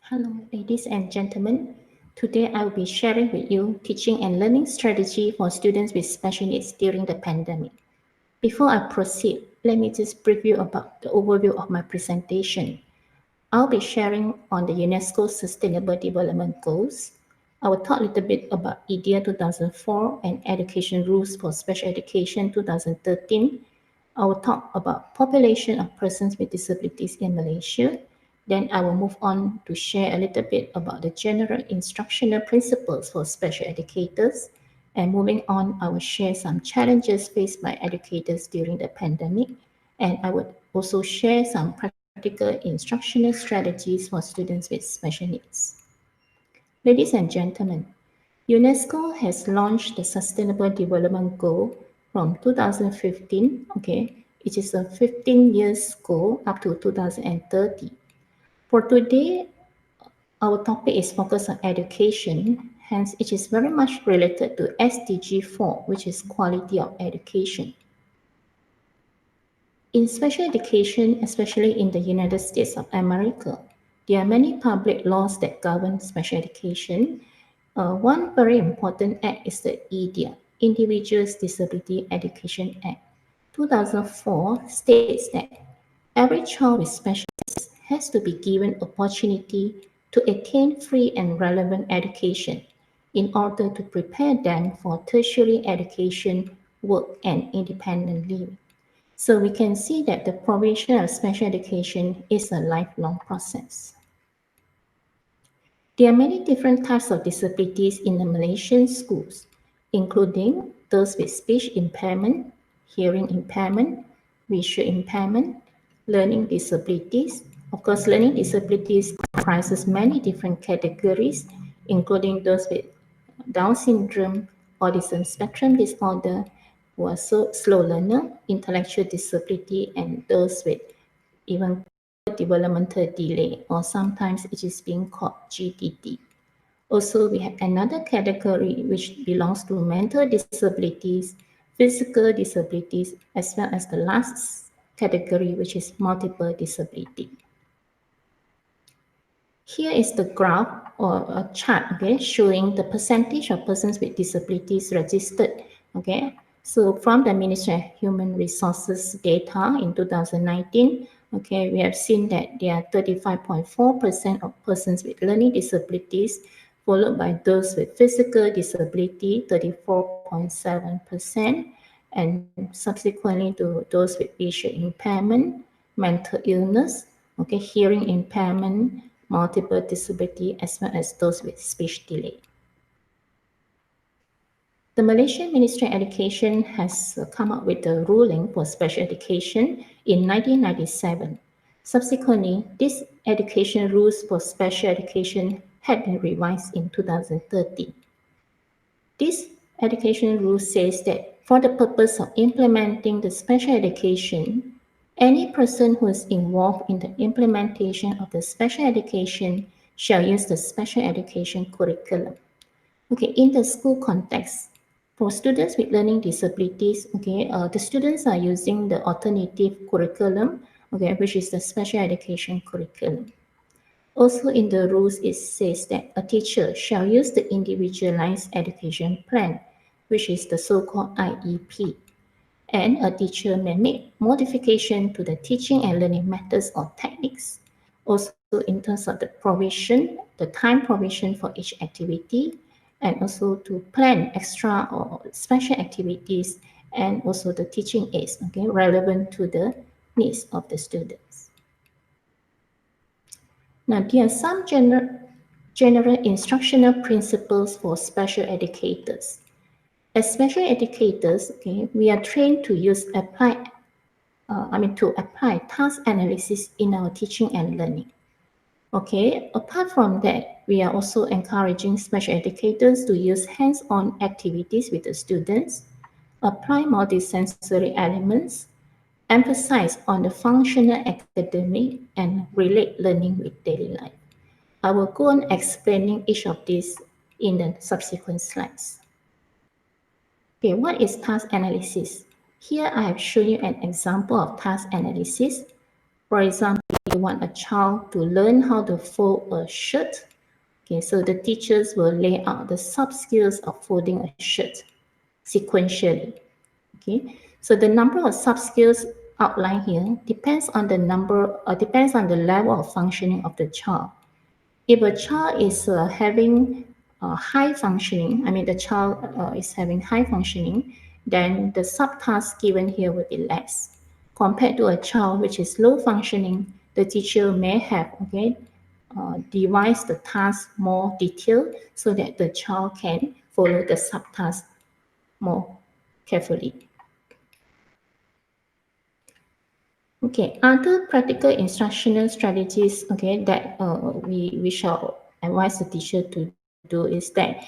Hello, ladies and gentlemen. Today I will be sharing with you teaching and learning strategy for students with special needs during the pandemic. Before I proceed, let me just brief you about the overview of my presentation. I'll be sharing on the UNESCO Sustainable Development Goals. I will talk a little bit about IDEA 2004 and Education Rules for Special Education 2013. I will talk about population of persons with disabilities in Malaysia. Then I will move on to share a little bit about the general instructional principles for special educators. And moving on, I will share some challenges faced by educators during the pandemic. And I would also share some practical instructional strategies for students with special needs. Ladies and gentlemen, UNESCO has launched the Sustainable Development Goal from 2015, okay, it is a 15 years goal up to 2030. For today, our topic is focused on education, hence it is very much related to SDG 4, which is quality of education. In special education, especially in the United States of America, there are many public laws that govern special education. One very important act is the IDEA, Individuals Disability Education Act. 2004 states that every child with special needs has to be given opportunity to attain free and relevant education in order to prepare them for tertiary education, work, and independent living. So we can see that the provision of special education is a lifelong process. There are many different types of disabilities in the Malaysian schools, including those with speech impairment, hearing impairment, visual impairment, learning disabilities. Of course, learning disabilities comprises many different categories, including those with Down syndrome, autism spectrum disorder, who are slow learner, intellectual disability, and those with even developmental delay, or sometimes it is being called GDD. Also, we have another category which belongs to mental disabilities, physical disabilities, as well as the last category, which is multiple disability. Here is the graph or a chart, okay, showing the percentage of persons with disabilities registered, okay. So from the Ministry of Human Resources data in 2019, okay, we have seen that there are 35.4% of persons with learning disabilities, followed by those with physical disability, 34.7%, and subsequently to those with visual impairment, mental illness, okay, hearing impairment, multiple disability, as well as those with speech delay. The Malaysian Ministry of Education has come up with a ruling for special education in 1997. Subsequently, these education rules for special education had been revised in 2013. This education rule says that for the purpose of implementing the special education, any person who is involved in the implementation of the special education shall use the special education curriculum. Okay, in the school context, for students with learning disabilities, okay, the students are using the alternative curriculum, okay, which is the special education curriculum. Also in the rules, it says that a teacher shall use the individualized education plan, which is the so-called IEP. And a teacher may make modification to the teaching and learning methods or techniques. Also in terms of the provision, the time provision for each activity, and also to plan extra or special activities, and also the teaching aids, okay, relevant to the needs of the students. Now, there are some general instructional principles for special educators. As special educators, okay, we are trained to apply task analysis in our teaching and learning. Okay, apart from that, we are also encouraging special educators to use hands-on activities with the students, apply multisensory elements, emphasize on the functional academic, and relate learning with daily life. I will go on explaining each of these in the subsequent slides. Okay, what is task analysis? Here I have shown you an example of task analysis. For example, you want a child to learn how to fold a shirt, okay, so the teachers will lay out the sub-skills of folding a shirt sequentially. Okay, so the number of sub-skills outlined here depends on the level of functioning of the child. If a child is having high functioning, I mean the child is having high functioning, then the subtask given here will be less. Compared to a child which is low functioning, the teacher may have devised the task more detailed so that the child can follow the subtask more carefully. Okay, other practical instructional strategies, okay, that we shall advise the teacher to do is that,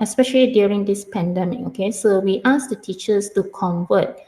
especially during this pandemic, okay, so we ask the teachers to convert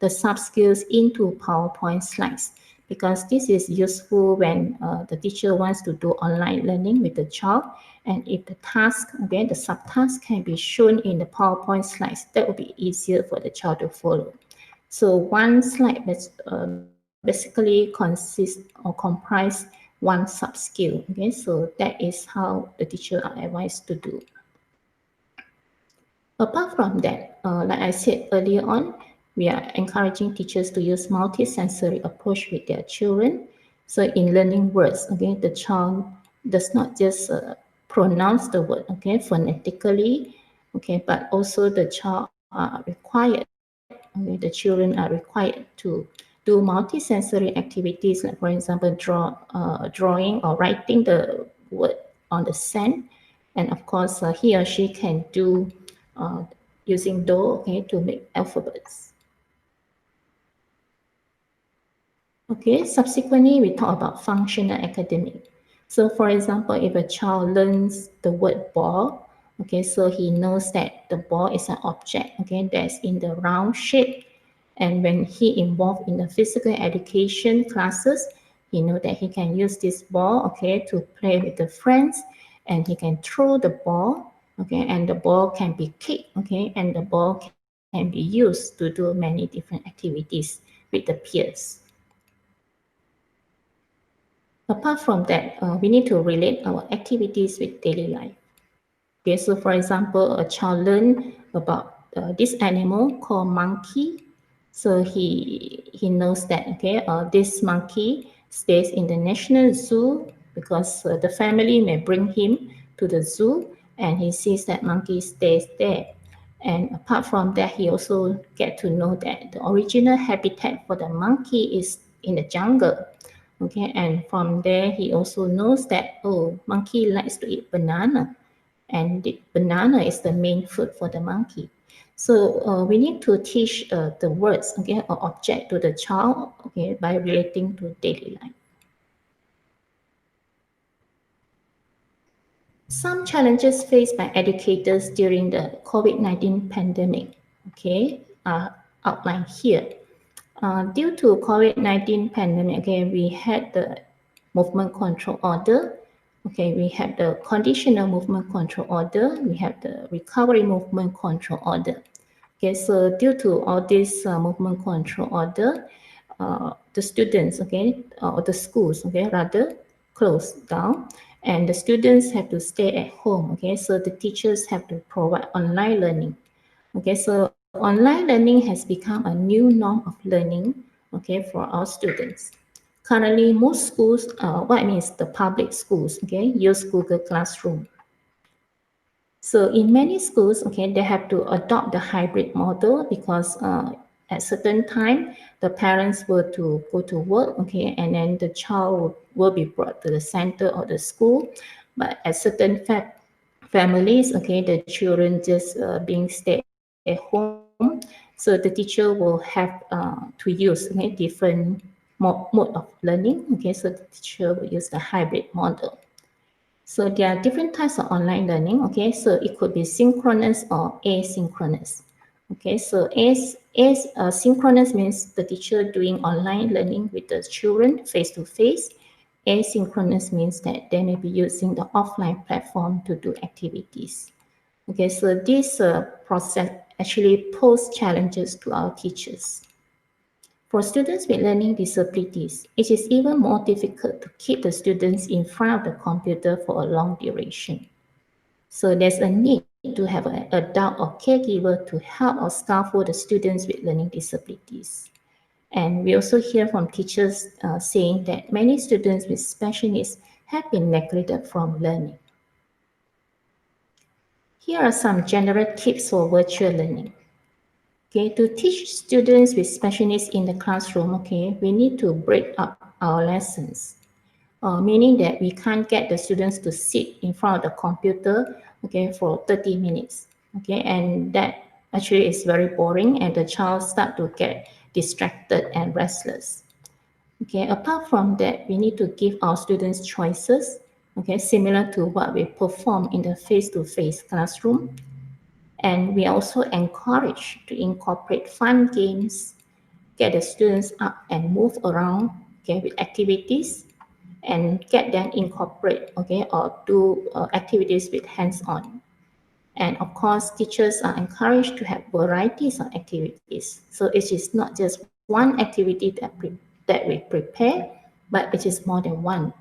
the sub skills into PowerPoint slides because this is useful when the teacher wants to do online learning with the child. And if the task, okay, the subtask can be shown in the PowerPoint slides, that will be easier for the child to follow. So one slide basically consists or comprise one sub-skill. Okay, so that is how the teacher are advised to do. Apart from that, like I said earlier on, we are encouraging teachers to use multi-sensory approach with their children. So in learning words, okay, the child does not just pronounce the word, okay, phonetically, okay, but also the child are required, okay, the children are required to do multi-sensory activities, like for example, drawing or writing the word on the sand. And of course, he or she can do uh, using Do, okay, to make alphabets. Okay, subsequently, we talk about functional academic. So for example, if a child learns the word ball, okay, so he knows that the ball is an object, okay, that's in the round shape. And when he involved in the physical education classes, he know that he can use this ball, okay, to play with the friends, and he can throw the ball, okay, and the ball can be kicked, okay, and the ball can be used to do many different activities with the peers. Apart from that, we need to relate our activities with daily life. Okay, so for example, a child learn about this animal called monkey. So he knows that, okay, this monkey stays in the national zoo because the family may bring him to the zoo, and he sees that monkey stays there. And apart from that, he also get to know that the original habitat for the monkey is in the jungle. Okay, and from there he also knows that, oh, monkey likes to eat banana, and the banana is the main food for the monkey. So we need to teach the words, okay, or object to the child, okay, by relating to daily life. Some challenges faced by educators during the COVID-19 pandemic, okay, are outlined here. Due to COVID-19 pandemic, okay, we had the movement control order. Okay, we have the conditional movement control order. We have the recovery movement control order. Okay, so due to all this movement control order, the students, okay, or the schools, okay, rather closed down, and the students have to stay at home. Okay, so the teachers have to provide online learning. Okay, so online learning has become a new norm of learning, okay, for our students. Currently, most schools, what I mean is the public schools, okay, use Google Classroom. So in many schools, okay, they have to adopt the hybrid model because at certain time, the parents were to go to work, okay, and then the child will be brought to the center of the school. But at certain families, okay, the children just being stay at home. So the teacher will have to use, okay, different mode of learning. Okay, so the teacher will use the hybrid model. So there are different types of online learning. Okay, so it could be synchronous or asynchronous. Okay, so synchronous means the teacher doing online learning with the children face to face. Asynchronous means that they may be using the offline platform to do activities. Okay, so this process actually pose challenges to our teachers. For students with learning disabilities, it is even more difficult to keep the students in front of the computer for a long duration. So there's a need to have an adult or caregiver to help or scaffold the students with learning disabilities. And we also hear from teachers saying that many students with special needs have been neglected from learning. Here are some general tips for virtual learning. Okay, to teach students with special needs in the classroom, okay, we need to break up our lessons, meaning that we can't get the students to sit in front of the computer, okay, for 30 minutes, okay, and that actually is very boring and the child start to get distracted and restless. Okay, apart from that, we need to give our students choices, okay, similar to what we perform in the face-to-face classroom. And we also encourage to incorporate fun games, get the students up and move around, okay, with activities, and get them incorporate, okay, or do activities with hands-on. And of course, teachers are encouraged to have varieties of activities. So it is not just one activity that we prepare, but it is more than one.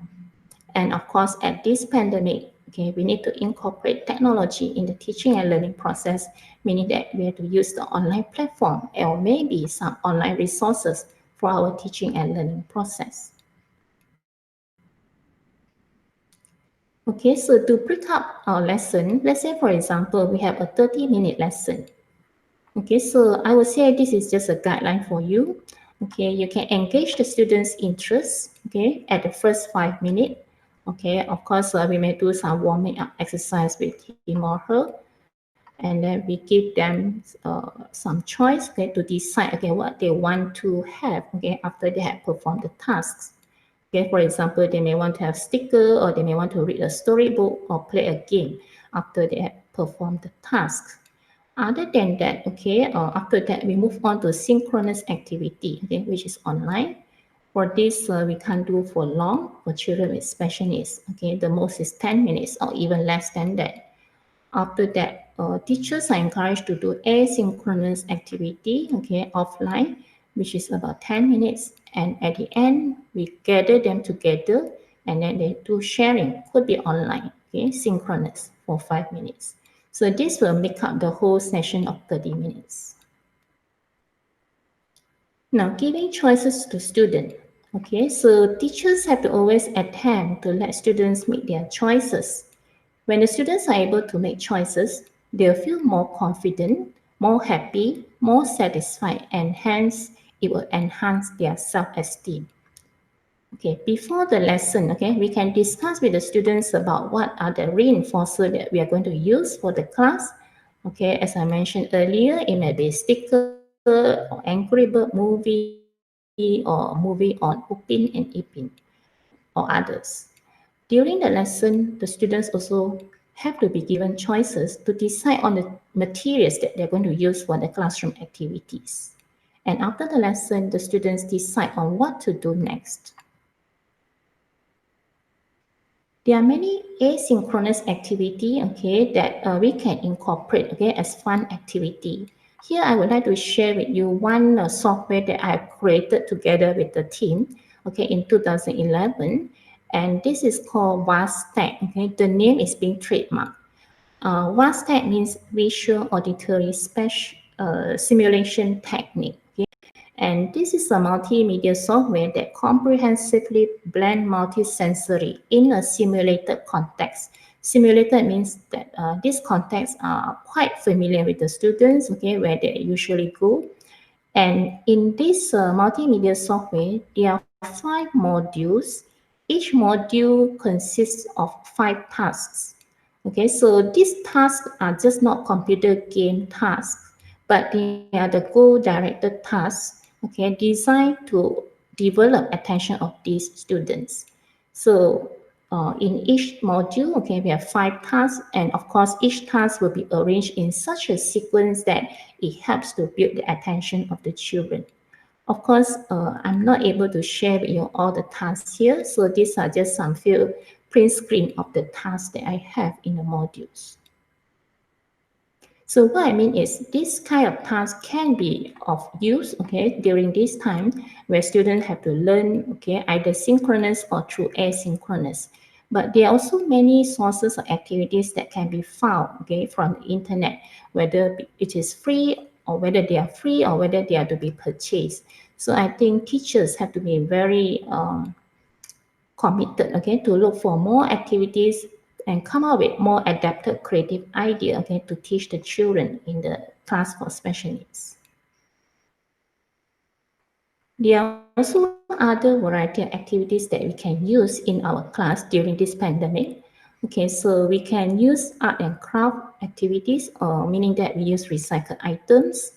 And of course, at this pandemic, okay, we need to incorporate technology in the teaching and learning process, meaning that we have to use the online platform or maybe some online resources for our teaching and learning process. Okay, so to break up our lesson, let's say for example, we have a 30-minute lesson. Okay, so I would say this is just a guideline for you. Okay, you can engage the students' interest, okay, at the first 5 minutes. Okay, of course, we may do some warming up exercise with him or her, and then we give them some choice, okay, to decide, okay, what they want to have, okay, after they have performed the tasks. Okay, for example, they may want to have sticker, or they may want to read a storybook or play a game after they have performed the tasks. Other than that, okay, after that we move on to synchronous activity, okay, which is online. For this, we can't do for long for children with special needs. Okay, the most is 10 minutes or even less than that. After that, teachers are encouraged to do asynchronous activity, okay, offline, which is about 10 minutes. And at the end, we gather them together and then they do sharing, could be online, okay, synchronous for 5 minutes. So this will make up the whole session of 30 minutes. Now, giving choices to students. Okay, so teachers have to always attempt to let students make their choices. When the students are able to make choices, they'll feel more confident, more happy, more satisfied, and hence it will enhance their self-esteem. Okay, before the lesson, okay, we can discuss with the students about what are the reinforcers that we are going to use for the class. Okay, as I mentioned earlier, it may be sticker or Angry Bird movie or movie on Upin and Ipin or others. During the lesson, the students also have to be given choices to decide on the materials that they're going to use for the classroom activities. And after the lesson, the students decide on what to do next. There are many asynchronous activity, okay, that we can incorporate, okay, as fun activity. Here, I would like to share with you one software that I have created together with the team, okay, in 2011, and this is called VASTAG. Okay, the name is being trademarked. VASTAG means Visual Auditory Simulation Technique. Okay? And this is a multimedia software that comprehensively blends multisensory in a simulated context. Simulated means that these contexts are quite familiar with the students, okay, where they usually go. And in this multimedia software, there are 5 modules. Each module consists of 5 tasks. Okay, so these tasks are just not computer game tasks, but they are the goal-directed tasks, okay, designed to develop attention of these students. So in each module, okay, we have 5 tasks, and of course, each task will be arranged in such a sequence that it helps to build the attention of the children. Of course, I'm not able to share with you all the tasks here, so these are just some few print screen of the tasks that I have in the modules. So what I mean is this kind of task can be of use, okay, during this time where students have to learn, okay, either synchronous or through asynchronous. But there are also many sources of activities that can be found, okay, from the internet, whether it is free or whether they are free or whether they are to be purchased. So I think teachers have to be very committed, okay, to look for more activities and come up with more adapted creative idea, okay, to teach the children in the class for special needs. There are also other variety of activities that we can use in our class during this pandemic. Okay, so we can use art and craft activities, or meaning that we use recycled items,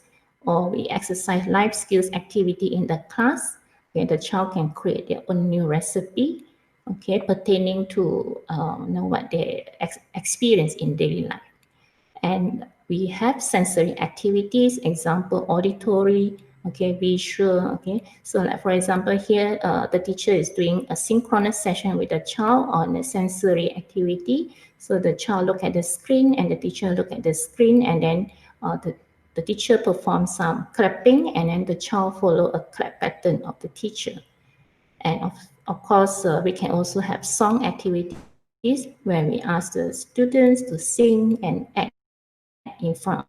or we exercise life skills activity in the class, where the child can create their own new recipe, okay, pertaining to what they experience in daily life. And we have sensory activities, example auditory, okay, visual, okay. So like for example here, the teacher is doing a synchronous session with the child on a sensory activity. So the child look at the screen and the teacher look at the screen, and then the teacher performs some clapping, and then the child follow a clap pattern of the teacher. And of course, we can also have song activities where we ask the students to sing and act in front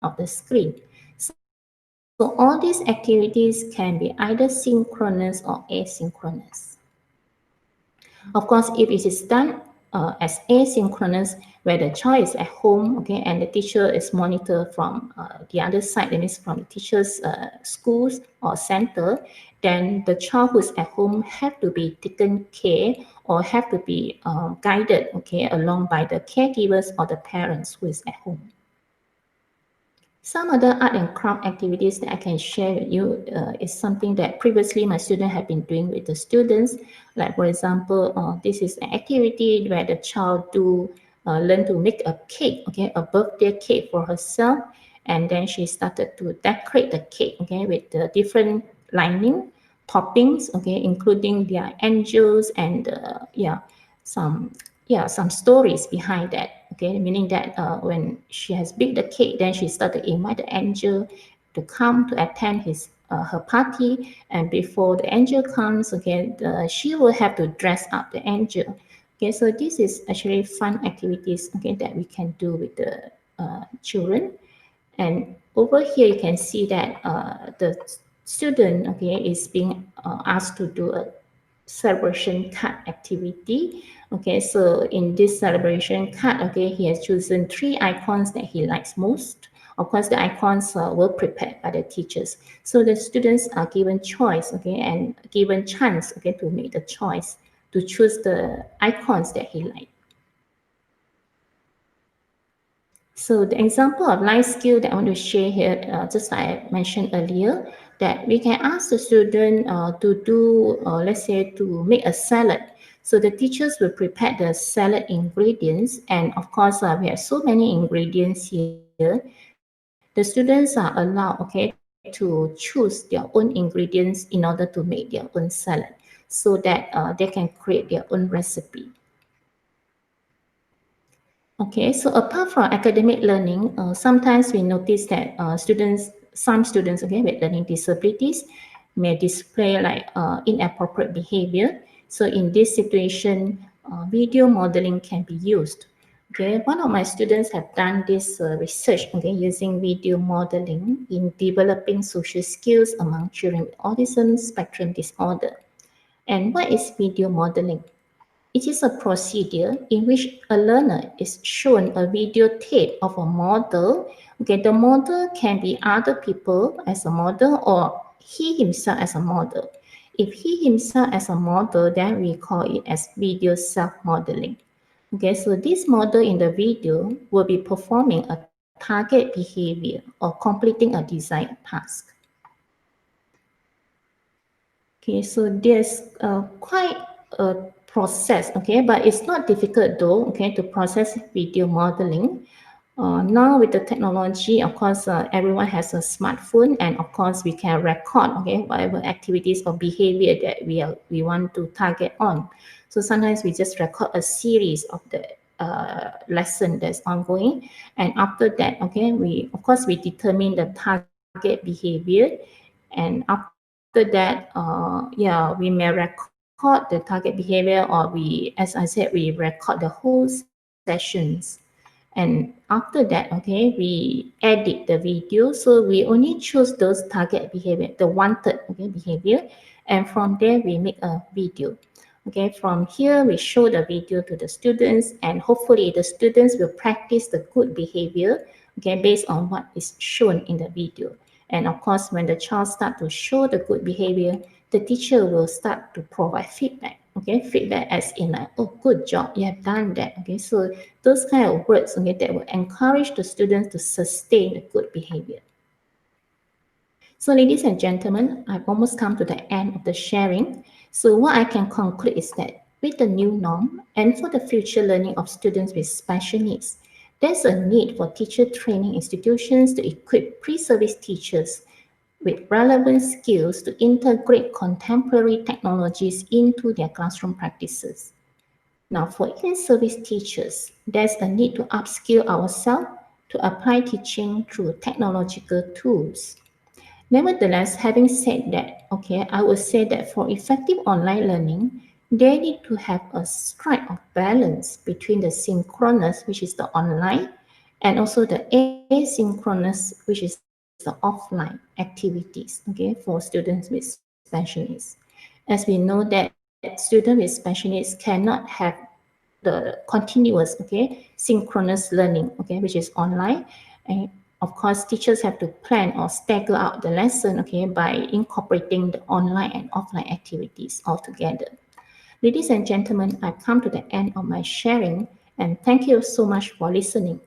of the screen. So all these activities can be either synchronous or asynchronous. Of course, if it is done as asynchronous, where the child is at home, okay, and the teacher is monitored from the other side, that means from the teacher's schools or center, then the child who is at home have to be taken care or have to be guided, okay, along by the caregivers or the parents who is at home. Some other art and craft activities that I can share with you is something that previously my students have been doing with the students. Like for example, this is an activity where the child do learn to make a cake, okay, a birthday cake for herself, and then she started to decorate the cake, okay, with the different lining, toppings, okay, including their angels and some some stories behind that, okay, meaning that when she has baked the cake, then she started to invite the angel to come to attend her party, and before the angel comes, okay, she will have to dress up the angel. Okay, so this is actually fun activities, okay, that we can do with the children. And over here you can see that the student, okay, is being asked to do a celebration card activity. Okay, so in this celebration card, okay, he has chosen 3 icons that he likes most. Of course, the icons were prepared by the teachers. So the students are given choice, okay, and given chance, okay, to make the choice to choose the icons that he likes. So the example of life skill that I want to share here, just like I mentioned earlier, that we can ask the student to do, let's say, to make a salad. So the teachers will prepare the salad ingredients, and of course, we have so many ingredients here. The students are allowed, okay, to choose their own ingredients in order to make their own salad, so that they can create their own recipe. Okay, so apart from academic learning, sometimes we notice that some students, okay, with learning disabilities may display like inappropriate behavior. So in this situation, video modeling can be used. Okay, one of my students have done this research, okay, using video modeling in developing social skills among children with autism spectrum disorder. And what is video modeling? It is a procedure in which a learner is shown a videotape of a model. Okay, the model can be other people as a model or he himself as a model. If he himself as a model, then we call it as video self-modeling. Okay, so this model in the video will be performing a target behavior or completing a desired task. Okay, so there's quite a process, okay, but it's not difficult though, okay, to process video modeling. Now with the technology, of course, everyone has a smartphone, and of course we can record, okay, whatever activities or behavior that we want to target on. So sometimes we just record a series of the lesson that's ongoing. And after that, okay, we of course we determine the target behavior, and after that, yeah, we may record the target behavior, or we, as I said, we record the whole sessions. And after that, okay, we edit the video. So we only choose those target behavior, the wanted, okay, behavior. And from there, we make a video. Okay, from here, we show the video to the students, and hopefully the students will practice the good behavior, okay, based on what is shown in the video. And of course, when the child start to show the good behavior, the teacher will start to provide feedback. Okay, feedback as in like, oh, good job, you have done that. Okay, so those kind of words, okay, that will encourage the students to sustain the good behavior. So ladies and gentlemen, I've almost come to the end of the sharing. So what I can conclude is that with the new norm and for the future learning of students with special needs, there's a need for teacher training institutions to equip pre-service teachers with relevant skills to integrate contemporary technologies into their classroom practices. Now, for in-service teachers, there's a need to upskill ourselves to apply teaching through technological tools. Nevertheless, having said that, okay, I would say that for effective online learning, they need to have a strike of balance between the synchronous, which is the online, and also the asynchronous, which is the offline activities, okay, for students with special needs. As we know that students with special needs cannot have the continuous, okay, synchronous learning, okay, which is online. And of course, teachers have to plan or stagger out the lesson, okay, by incorporating the online and offline activities all together. Ladies and gentlemen, I've come to the end of my sharing, and thank you so much for listening.